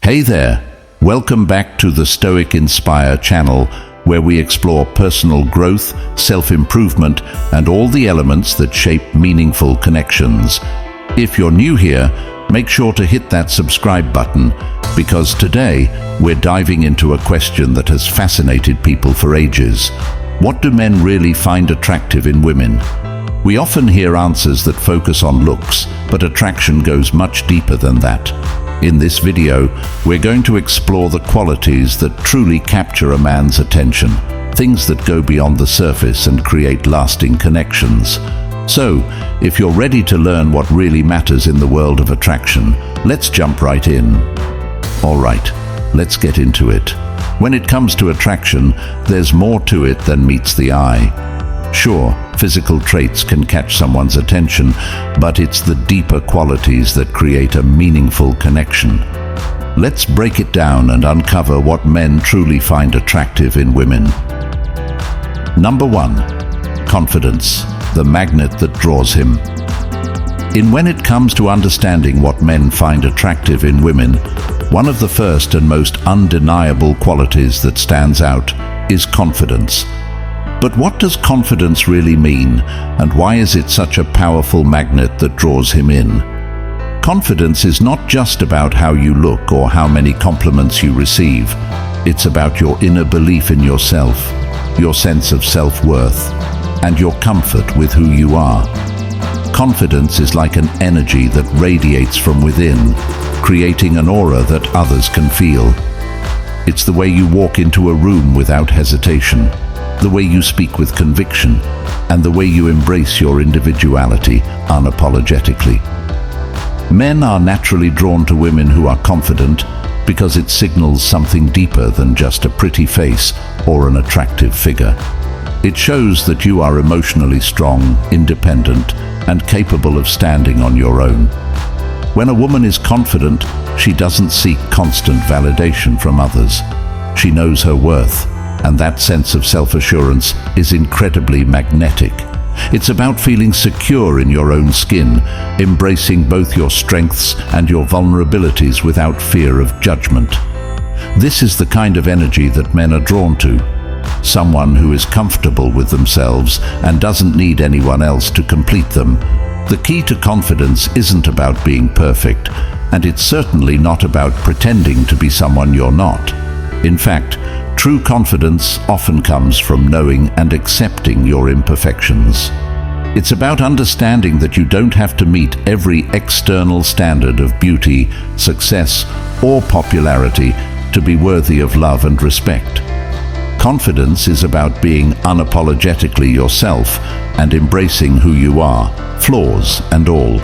Hey there, welcome back to the Stoic Inspire channel, where we explore personal growth, self-improvement, and all the elements that shape meaningful connections. If you're new here, make sure to hit that subscribe button, because today we're diving into a question that has fascinated people for ages. What do men really find attractive in women? We often hear answers that focus on looks, but attraction goes much deeper than that. In this video, we're going to explore the qualities that truly capture a man's attention, things that go beyond the surface and create lasting connections. So, if you're ready to learn what really matters in the world of attraction, let's jump right in. All right, let's get into it. When it comes to attraction, there's more to it than meets the eye. Sure, physical traits can catch someone's attention, but it's the deeper qualities that create a meaningful connection. Let's break it down and uncover what men truly find attractive in women. Number 1. Confidence, the magnet that draws him. When it comes to understanding what men find attractive in women, one of the first and most undeniable qualities that stands out is confidence. But what does confidence really mean, and why is it such a powerful magnet that draws him in? Confidence is not just about how you look or how many compliments you receive. It's about your inner belief in yourself, your sense of self-worth, and your comfort with who you are. Confidence is like an energy that radiates from within, creating an aura that others can feel. It's the way you walk into a room without hesitation, the way you speak with conviction, and the way you embrace your individuality unapologetically. Men are naturally drawn to women who are confident because it signals something deeper than just a pretty face or an attractive figure. It shows that you are emotionally strong, independent, and capable of standing on your own. When a woman is confident, she doesn't seek constant validation from others. She knows her worth, and that sense of self-assurance is incredibly magnetic. It's about feeling secure in your own skin, embracing both your strengths and your vulnerabilities without fear of judgment. This is the kind of energy that men are drawn to. Someone who is comfortable with themselves and doesn't need anyone else to complete them. The key to confidence isn't about being perfect, and it's certainly not about pretending to be someone you're not. In fact, true confidence often comes from knowing and accepting your imperfections. It's about understanding that you don't have to meet every external standard of beauty, success, or popularity to be worthy of love and respect. Confidence is about being unapologetically yourself and embracing who you are, flaws and all.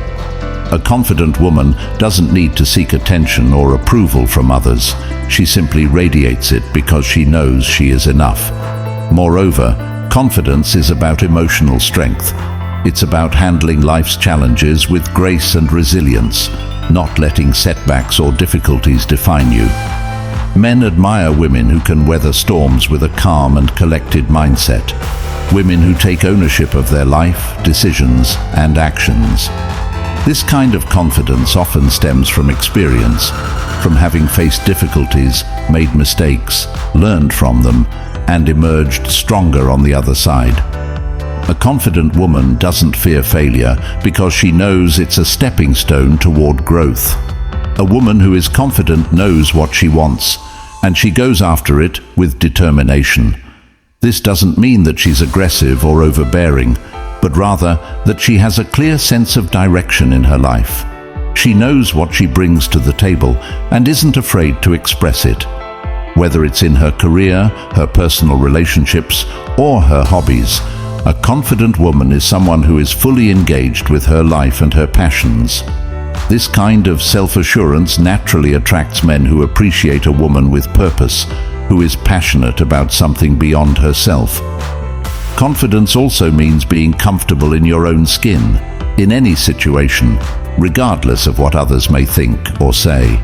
A confident woman doesn't need to seek attention or approval from others. She simply radiates it because she knows she is enough. Moreover, confidence is about emotional strength. It's about handling life's challenges with grace and resilience, not letting setbacks or difficulties define you. Men admire women who can weather storms with a calm and collected mindset. Women who take ownership of their life, decisions, and actions. This kind of confidence often stems from experience, from having faced difficulties, made mistakes, learned from them, and emerged stronger on the other side. A confident woman doesn't fear failure because she knows it's a stepping stone toward growth. A woman who is confident knows what she wants, and she goes after it with determination. This doesn't mean that she's aggressive or overbearing, but rather that she has a clear sense of direction in her life. She knows what she brings to the table and isn't afraid to express it. Whether it's in her career, her personal relationships, or her hobbies, a confident woman is someone who is fully engaged with her life and her passions. This kind of self-assurance naturally attracts men who appreciate a woman with purpose, who is passionate about something beyond herself. Confidence also means being comfortable in your own skin, in any situation, regardless of what others may think or say.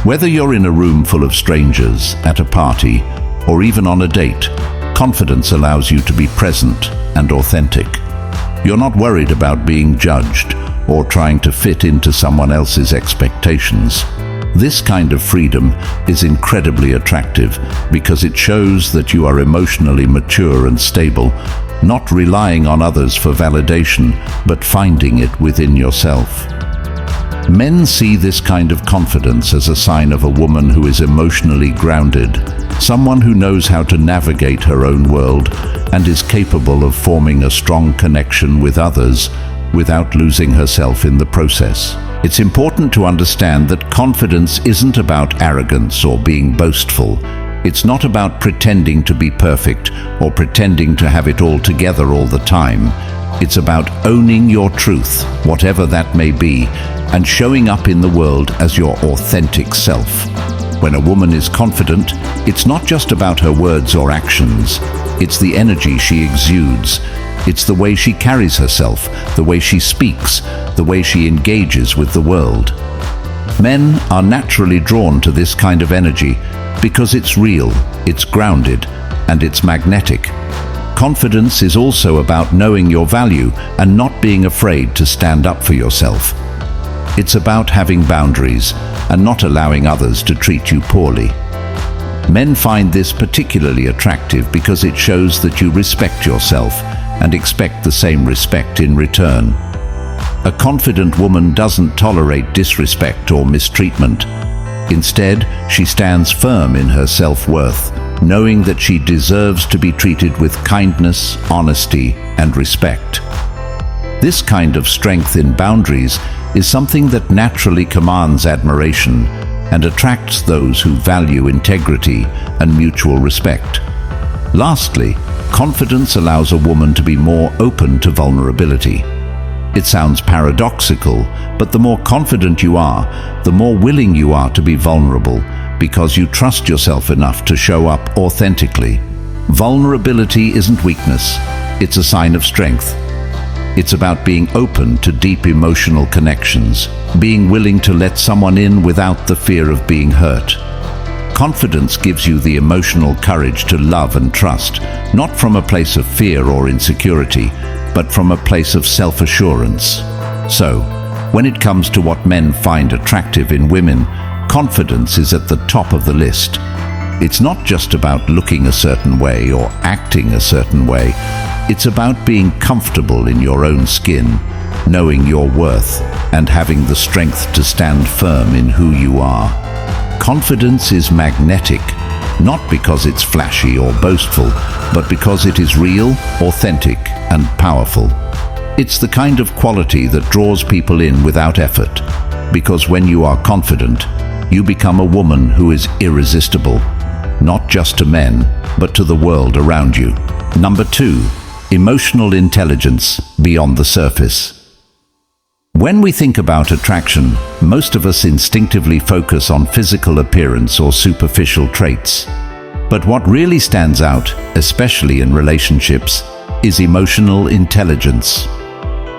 Whether you're in a room full of strangers, at a party, or even on a date, confidence allows you to be present and authentic. You're not worried about being judged or trying to fit into someone else's expectations. This kind of freedom is incredibly attractive because it shows that you are emotionally mature and stable, not relying on others for validation, but finding it within yourself. Men see this kind of confidence as a sign of a woman who is emotionally grounded, someone who knows how to navigate her own world and is capable of forming a strong connection with others without losing herself in the process. It's important to understand that confidence isn't about arrogance or being boastful. It's not about pretending to be perfect or pretending to have it all together all the time. It's about owning your truth, whatever that may be, and showing up in the world as your authentic self. When a woman is confident, it's not just about her words or actions. It's the energy she exudes. It's the way she carries herself, the way she speaks, the way she engages with the world. Men are naturally drawn to this kind of energy because it's real, it's grounded, and it's magnetic. Confidence is also about knowing your value and not being afraid to stand up for yourself. It's about having boundaries and not allowing others to treat you poorly. Men find this particularly attractive because it shows that you respect yourself and expect the same respect in return. A confident woman doesn't tolerate disrespect or mistreatment. Instead, she stands firm in her self-worth, knowing that she deserves to be treated with kindness, honesty, and respect. This kind of strength in boundaries is something that naturally commands admiration and attracts those who value integrity and mutual respect. Lastly, confidence allows a woman to be more open to vulnerability. It sounds paradoxical, but the more confident you are, the more willing you are to be vulnerable because you trust yourself enough to show up authentically. Vulnerability isn't weakness, it's a sign of strength. It's about being open to deep emotional connections, being willing to let someone in without the fear of being hurt. Confidence gives you the emotional courage to love and trust, not from a place of fear or insecurity, but from a place of self-assurance. So, when it comes to what men find attractive in women, confidence is at the top of the list. It's not just about looking a certain way or acting a certain way. It's about being comfortable in your own skin, knowing your worth, and having the strength to stand firm in who you are. Confidence is magnetic, not because it's flashy or boastful, but because it is real, authentic, and powerful. It's the kind of quality that draws people in without effort, because when you are confident, you become a woman who is irresistible, not just to men, but to the world around you. Number 2, emotional intelligence beyond the surface. When we think about attraction, most of us instinctively focus on physical appearance or superficial traits. But what really stands out, especially in relationships, is emotional intelligence.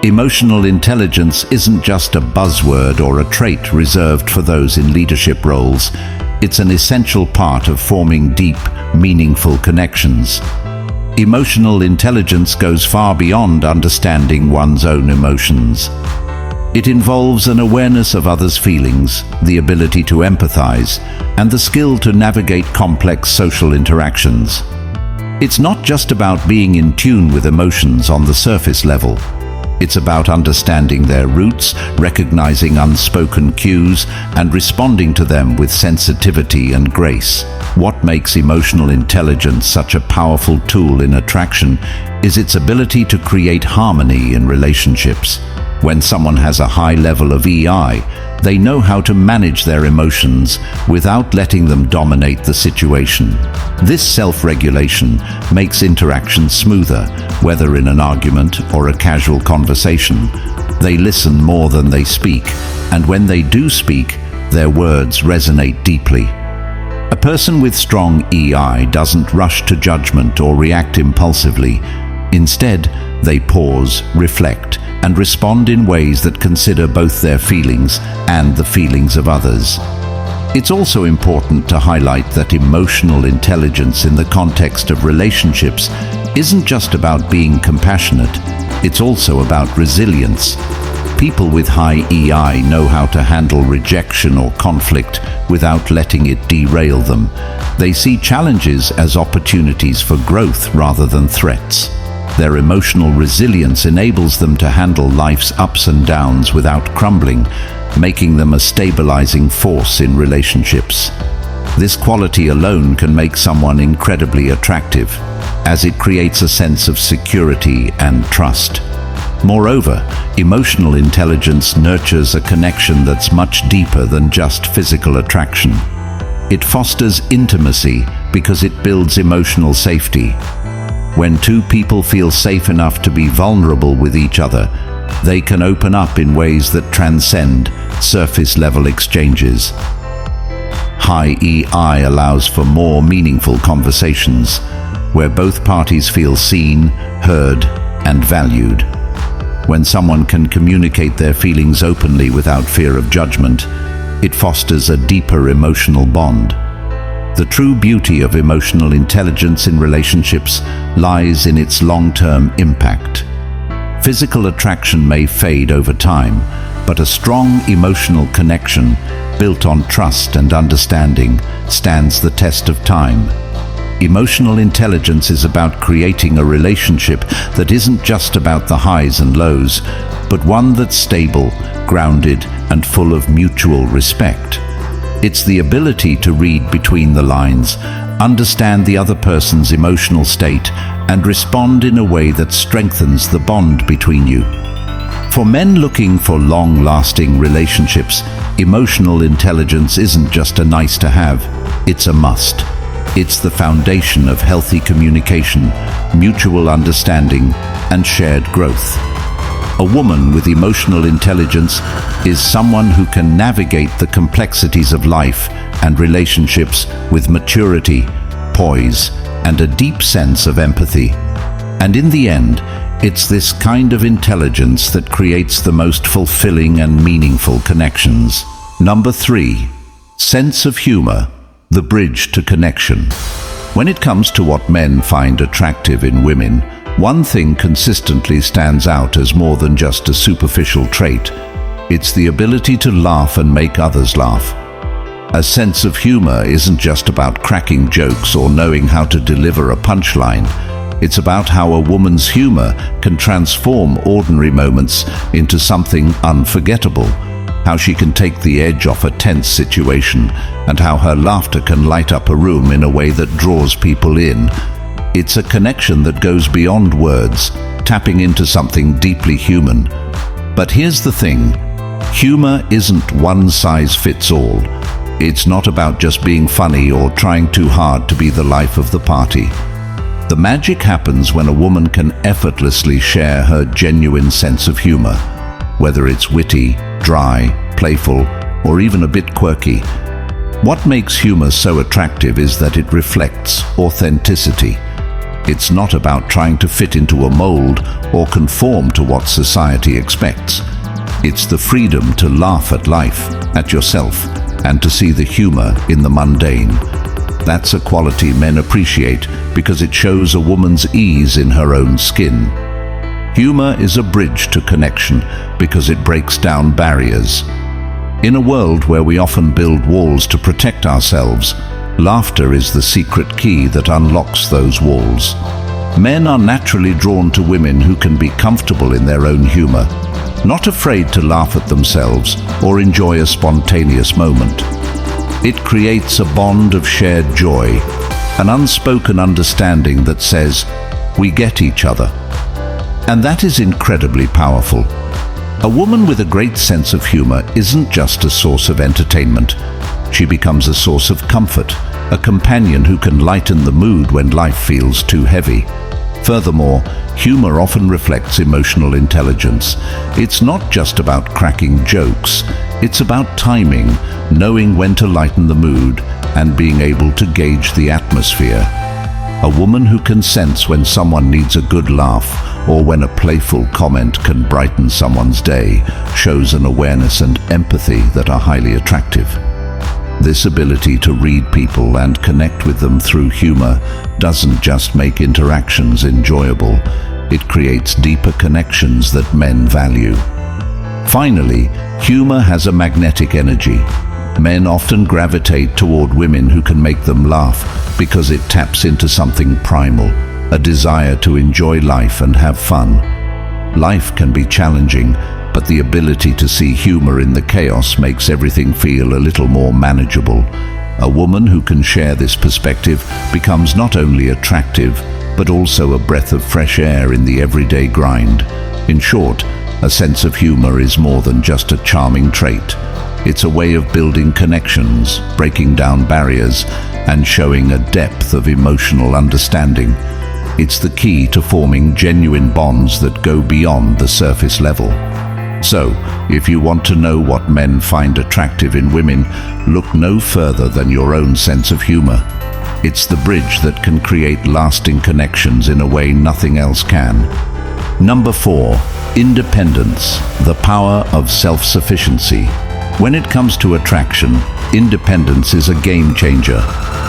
Emotional intelligence isn't just a buzzword or a trait reserved for those in leadership roles. It's an essential part of forming deep, meaningful connections. Emotional intelligence goes far beyond understanding one's own emotions. It involves an awareness of others' feelings, the ability to empathize, and the skill to navigate complex social interactions. It's not just about being in tune with emotions on the surface level. It's about understanding their roots, recognizing unspoken cues, and responding to them with sensitivity and grace. What makes emotional intelligence such a powerful tool in attraction is its ability to create harmony in relationships. When someone has a high level of EI, they know how to manage their emotions without letting them dominate the situation. This self-regulation makes interaction smoother, whether in an argument or a casual conversation. They listen more than they speak, and when they do speak, their words resonate deeply. A person with strong EI doesn't rush to judgment or react impulsively. Instead, they pause, reflect, and respond in ways that consider both their feelings and the feelings of others. It's also important to highlight that emotional intelligence in the context of relationships isn't just about being compassionate, it's also about resilience. People with high EI know how to handle rejection or conflict without letting it derail them. They see challenges as opportunities for growth rather than threats. Their emotional resilience enables them to handle life's ups and downs without crumbling, making them a stabilizing force in relationships. This quality alone can make someone incredibly attractive, as it creates a sense of security and trust. Moreover, emotional intelligence nurtures a connection that's much deeper than just physical attraction. It fosters intimacy because it builds emotional safety. When two people feel safe enough to be vulnerable with each other, they can open up in ways that transcend surface-level exchanges. High EI allows for more meaningful conversations, where both parties feel seen, heard, and valued. When someone can communicate their feelings openly without fear of judgment, it fosters a deeper emotional bond. The true beauty of emotional intelligence in relationships lies in its long-term impact. Physical attraction may fade over time, but a strong emotional connection built on trust and understanding stands the test of time. Emotional intelligence is about creating a relationship that isn't just about the highs and lows, but one that's stable, grounded, and full of mutual respect. It's the ability to read between the lines, understand the other person's emotional state, and respond in a way that strengthens the bond between you. For men looking for long-lasting relationships, emotional intelligence isn't just a nice-to-have, it's a must. It's the foundation of healthy communication, mutual understanding, and shared growth. A woman with emotional intelligence is someone who can navigate the complexities of life and relationships with maturity, poise, and a deep sense of empathy. And in the end, it's this kind of intelligence that creates the most fulfilling and meaningful connections. Number 3. Sense of humor, the bridge to connection. When it comes to what men find attractive in women, one thing consistently stands out as more than just a superficial trait. It's the ability to laugh and make others laugh. A sense of humor isn't just about cracking jokes or knowing how to deliver a punchline. It's about how a woman's humor can transform ordinary moments into something unforgettable, how she can take the edge off a tense situation, and how her laughter can light up a room in a way that draws people in. It's a connection that goes beyond words, tapping into something deeply human. But here's the thing, humor isn't one size fits all. It's not about just being funny or trying too hard to be the life of the party. The magic happens when a woman can effortlessly share her genuine sense of humor, whether it's witty, dry, playful, or even a bit quirky. What makes humor so attractive is that it reflects authenticity. It's not about trying to fit into a mold or conform to what society expects. It's the freedom to laugh at life, at yourself, and to see the humor in the mundane. That's a quality men appreciate because it shows a woman's ease in her own skin. Humor is a bridge to connection because it breaks down barriers. In a world where we often build walls to protect ourselves, laughter is the secret key that unlocks those walls. Men are naturally drawn to women who can be comfortable in their own humor, not afraid to laugh at themselves or enjoy a spontaneous moment. It creates a bond of shared joy, an unspoken understanding that says, we get each other. And that is incredibly powerful. A woman with a great sense of humor isn't just a source of entertainment. She becomes a source of comfort, a companion who can lighten the mood when life feels too heavy. Furthermore, humor often reflects emotional intelligence. It's not just about cracking jokes. It's about timing, knowing when to lighten the mood, and being able to gauge the atmosphere. A woman who can sense when someone needs a good laugh or when a playful comment can brighten someone's day shows an awareness and empathy that are highly attractive. This ability to read people and connect with them through humor doesn't just make interactions enjoyable, it creates deeper connections that men value. Finally, humor has a magnetic energy. Men often gravitate toward women who can make them laugh because it taps into something primal, a desire to enjoy life and have fun. Life can be challenging, but the ability to see humor in the chaos makes everything feel a little more manageable. A woman who can share this perspective becomes not only attractive, but also a breath of fresh air in the everyday grind. In short, a sense of humor is more than just a charming trait. It's a way of building connections, breaking down barriers, and showing a depth of emotional understanding. It's the key to forming genuine bonds that go beyond the surface level. So, if you want to know what men find attractive in women, look no further than your own sense of humor. It's the bridge that can create lasting connections in a way nothing else can. Number 4. Independence, the power of self-sufficiency. When it comes to attraction, independence is a game changer,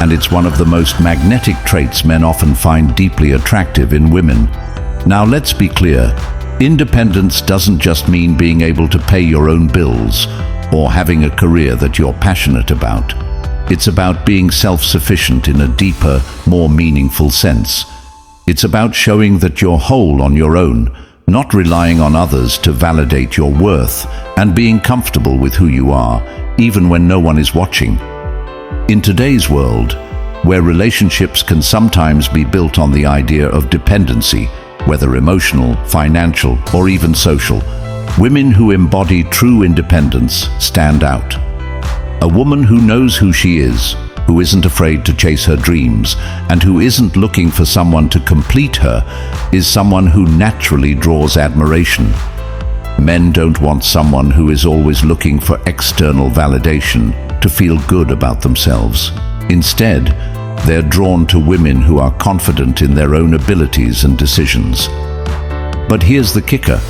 and it's one of the most magnetic traits men often find deeply attractive in women. Now let's be clear, independence doesn't just mean being able to pay your own bills or having a career that you're passionate about. It's about being self-sufficient in a deeper, more meaningful sense. It's about showing that you're whole on your own, not relying on others to validate your worth, and being comfortable with who you are, even when no one is watching. In today's world, where relationships can sometimes be built on the idea of dependency, whether emotional, financial, or even social, women who embody true independence stand out. A woman who knows who she is, who isn't afraid to chase her dreams, and who isn't looking for someone to complete her, is someone who naturally draws admiration. Men don't want someone who is always looking for external validation to feel good about themselves. Instead, they're drawn to women who are confident in their own abilities and decisions. But here's the kicker.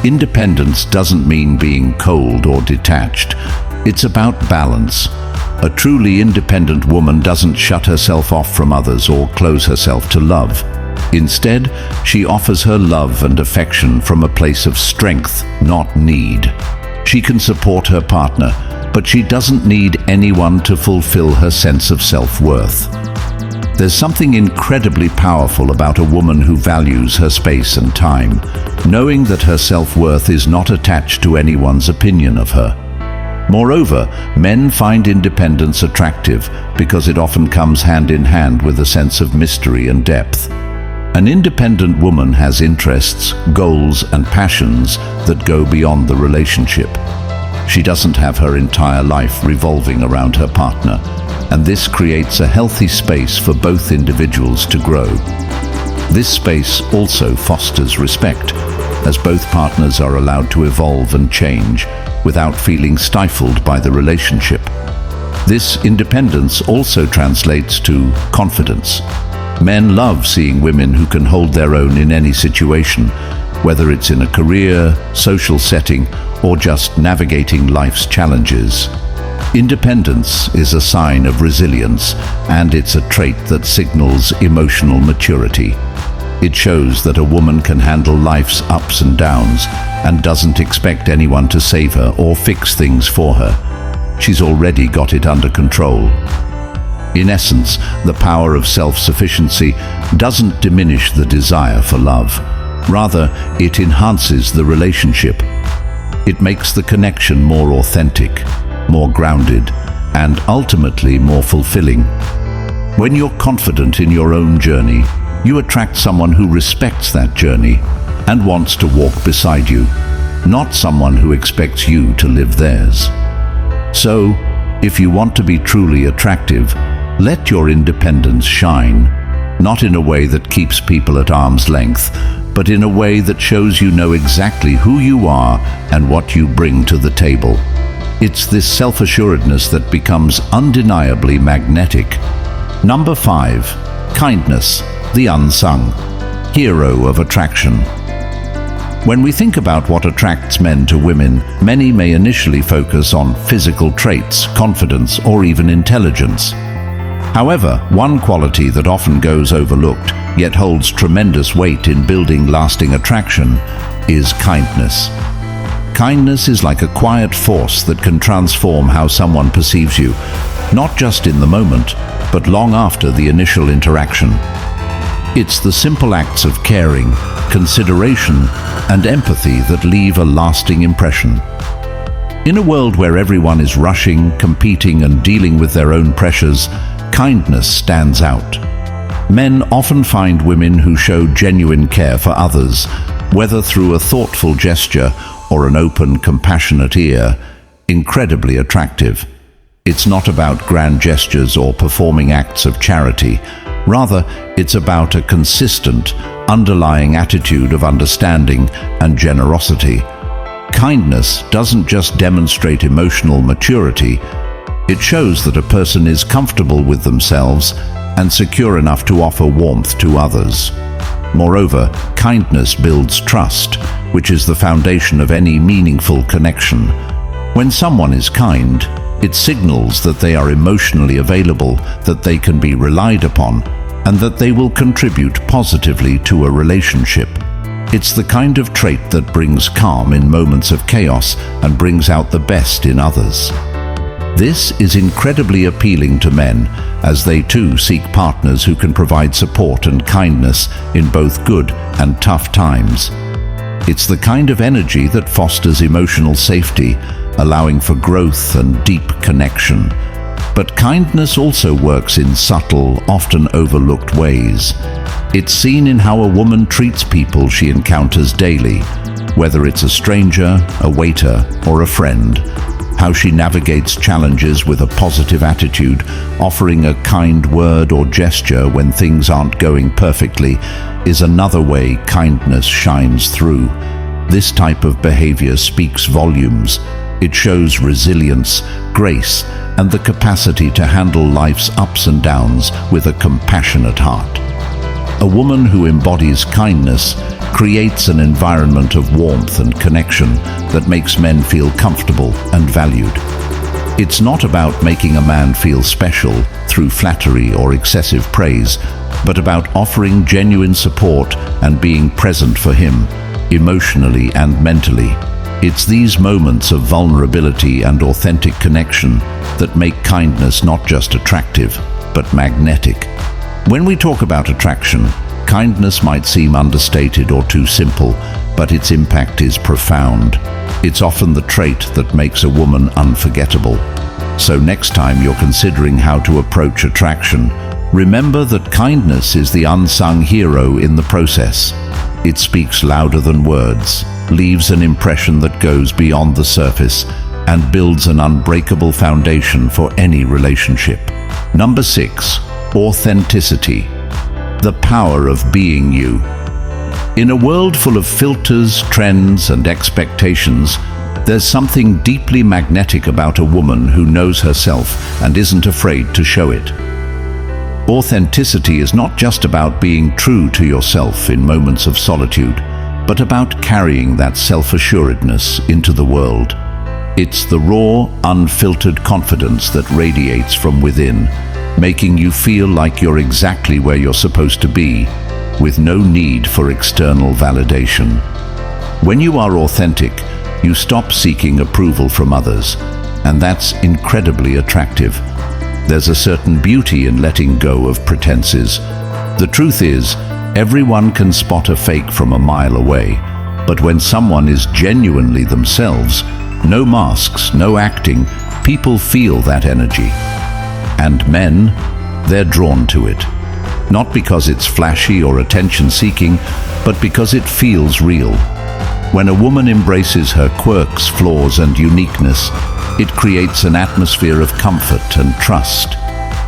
Independence doesn't mean being cold or detached. It's about balance. A truly independent woman doesn't shut herself off from others or close herself to love. Instead, she offers her love and affection from a place of strength, not need. She can support her partner, but she doesn't need anyone to fulfill her sense of self-worth. There's something incredibly powerful about a woman who values her space and time, knowing that her self-worth is not attached to anyone's opinion of her. Moreover, men find independence attractive because it often comes hand in hand with a sense of mystery and depth. An independent woman has interests, goals, and passions that go beyond the relationship. She doesn't have her entire life revolving around her partner, and this creates a healthy space for both individuals to grow. This space also fosters respect, as both partners are allowed to evolve and change without feeling stifled by the relationship. This independence also translates to confidence. Men love seeing women who can hold their own in any situation, whether it's in a career, social setting, or just navigating life's challenges. Independence is a sign of resilience, and it's a trait that signals emotional maturity. It shows that a woman can handle life's ups and downs and doesn't expect anyone to save her or fix things for her. She's already got it under control. In essence, the power of self-sufficiency doesn't diminish the desire for love. Rather, it enhances the relationship. It makes the connection more authentic, more grounded, and ultimately more fulfilling. When you're confident in your own journey, you attract someone who respects that journey and wants to walk beside you, not someone who expects you to live theirs. So, if you want to be truly attractive, let your independence shine, not in a way that keeps people at arm's length, but in a way that shows you know exactly who you are and what you bring to the table. It's this self-assuredness that becomes undeniably magnetic. Number 5. Kindness, the unsung hero of attraction. When we think about what attracts men to women, many may initially focus on physical traits, confidence, or even intelligence. However, one quality that often goes overlooked, yet holds tremendous weight in building lasting attraction, is kindness. Kindness is like a quiet force that can transform how someone perceives you, not just in the moment, but long after the initial interaction. It's the simple acts of caring, consideration, and empathy that leave a lasting impression. In a world where everyone is rushing, competing, and dealing with their own pressures, kindness stands out. Men often find women who show genuine care for others, whether through a thoughtful gesture or an open, compassionate ear, incredibly attractive. It's not about grand gestures or performing acts of charity. Rather, it's about a consistent, underlying attitude of understanding and generosity. Kindness doesn't just demonstrate emotional maturity, it shows that a person is comfortable with themselves and secure enough to offer warmth to others. Moreover, kindness builds trust, which is the foundation of any meaningful connection. When someone is kind, it signals that they are emotionally available, that they can be relied upon, and that they will contribute positively to a relationship. It's the kind of trait that brings calm in moments of chaos and brings out the best in others. This is incredibly appealing to men, as they too seek partners who can provide support and kindness in both good and tough times. It's the kind of energy that fosters emotional safety, allowing for growth and deep connection. But kindness also works in subtle, often overlooked ways. It's seen in how a woman treats people she encounters daily, whether it's a stranger, a waiter, or a friend. How she navigates challenges with a positive attitude, offering a kind word or gesture when things aren't going perfectly, is another way kindness shines through. This type of behavior speaks volumes. It shows resilience, grace, and the capacity to handle life's ups and downs with a compassionate heart. A woman who embodies kindness creates an environment of warmth and connection that makes men feel comfortable and valued. It's not about making a man feel special through flattery or excessive praise, but about offering genuine support and being present for him, emotionally and mentally. It's these moments of vulnerability and authentic connection that make kindness not just attractive, but magnetic. When we talk about attraction, kindness might seem understated or too simple, but its impact is profound. It's often the trait that makes a woman unforgettable. So next time you're considering how to approach attraction, remember that kindness is the unsung hero in the process. It speaks louder than words, leaves an impression that goes beyond the surface, and builds an unbreakable foundation for any relationship. Number 6. Authenticity. The power of being you. In a world full of filters, trends, and expectations, there's something deeply magnetic about a woman who knows herself and isn't afraid to show it. Authenticity is not just about being true to yourself in moments of solitude, but about carrying that self-assuredness into the world. It's the raw, unfiltered confidence that radiates from within, making you feel like you're exactly where you're supposed to be, with no need for external validation. When you are authentic, you stop seeking approval from others, and that's incredibly attractive. There's a certain beauty in letting go of pretenses. The truth is, everyone can spot a fake from a mile away, but when someone is genuinely themselves, no masks, no acting, people feel that energy. And men, they're drawn to it. Not because it's flashy or attention-seeking, but because it feels real. When a woman embraces her quirks, flaws, and uniqueness, it creates an atmosphere of comfort and trust.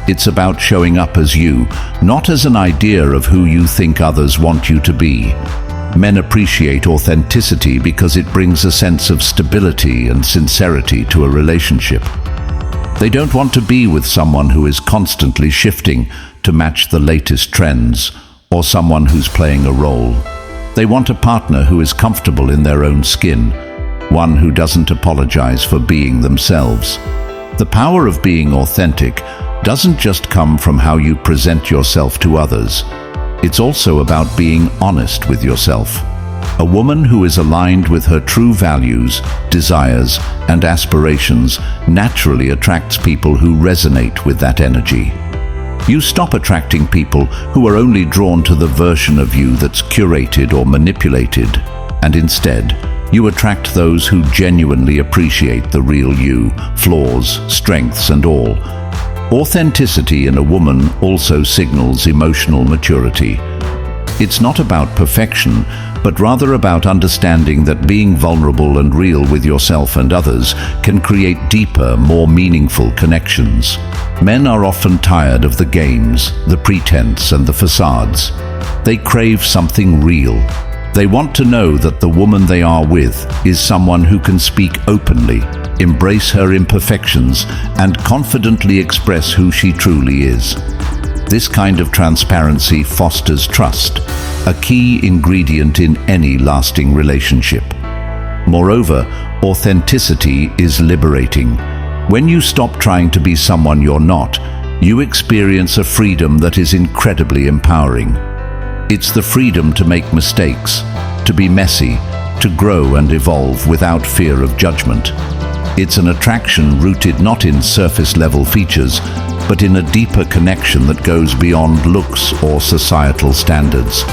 It's about showing up as you, not as an idea of who you think others want you to be. Men appreciate authenticity because it brings a sense of stability and sincerity to a relationship. They don't want to be with someone who is constantly shifting to match the latest trends, or someone who's playing a role. They want a partner who is comfortable in their own skin, one who doesn't apologize for being themselves. The power of being authentic doesn't just come from how you present yourself to others. It's also about being honest with yourself. A woman who is aligned with her true values, desires, and aspirations naturally attracts people who resonate with that energy. You stop attracting people who are only drawn to the version of you that's curated or manipulated, and instead, you attract those who genuinely appreciate the real you, flaws, strengths, and all. Authenticity in a woman also signals emotional maturity. It's not about perfection, but rather about understanding that being vulnerable and real with yourself and others can create deeper, more meaningful connections. Men are often tired of the games, the pretense, and the facades. They crave something real. They want to know that the woman they are with is someone who can speak openly, embrace her imperfections, and confidently express who she truly is. This kind of transparency fosters trust, a key ingredient in any lasting relationship. Moreover, authenticity is liberating. When you stop trying to be someone you're not, you experience a freedom that is incredibly empowering. It's the freedom to make mistakes, to be messy, to grow and evolve without fear of judgment. It's an attraction rooted not in surface-level features, but in a deeper connection that goes beyond looks or societal standards.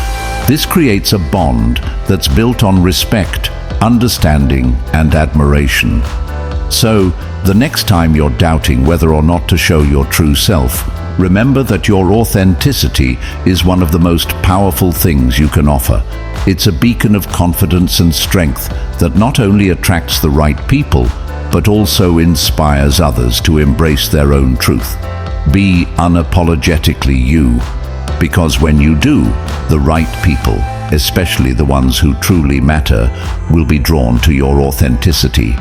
This creates a bond that's built on respect, understanding, and admiration. So, the next time you're doubting whether or not to show your true self, remember that your authenticity is one of the most powerful things you can offer. It's a beacon of confidence and strength that not only attracts the right people, but also inspires others to embrace their own truth. Be unapologetically you, because when you do, the right people, especially the ones who truly matter, will be drawn to your authenticity.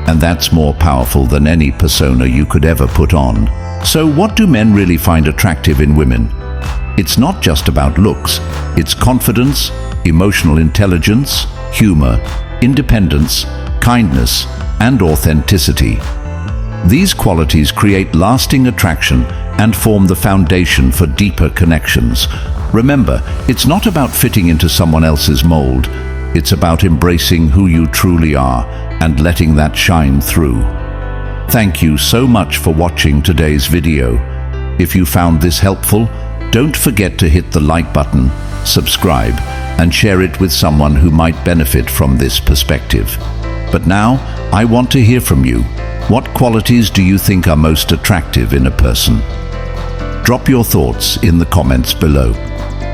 And that's more powerful than any persona you could ever put on. So what do men really find attractive in women? It's not just about looks. It's confidence, emotional intelligence, humor, independence, kindness, and authenticity. These qualities create lasting attraction and form the foundation for deeper connections. Remember, it's not about fitting into someone else's mold. It's about embracing who you truly are and letting that shine through. Thank you so much for watching today's video. If you found this helpful, don't forget to hit the like button, subscribe, and share it with someone who might benefit from this perspective. But now, I want to hear from you. What qualities do you think are most attractive in a person? Drop your thoughts in the comments below.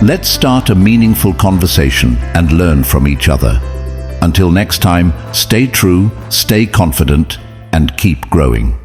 Let's start a meaningful conversation and learn from each other. Until next time, stay true, stay confident, and keep growing.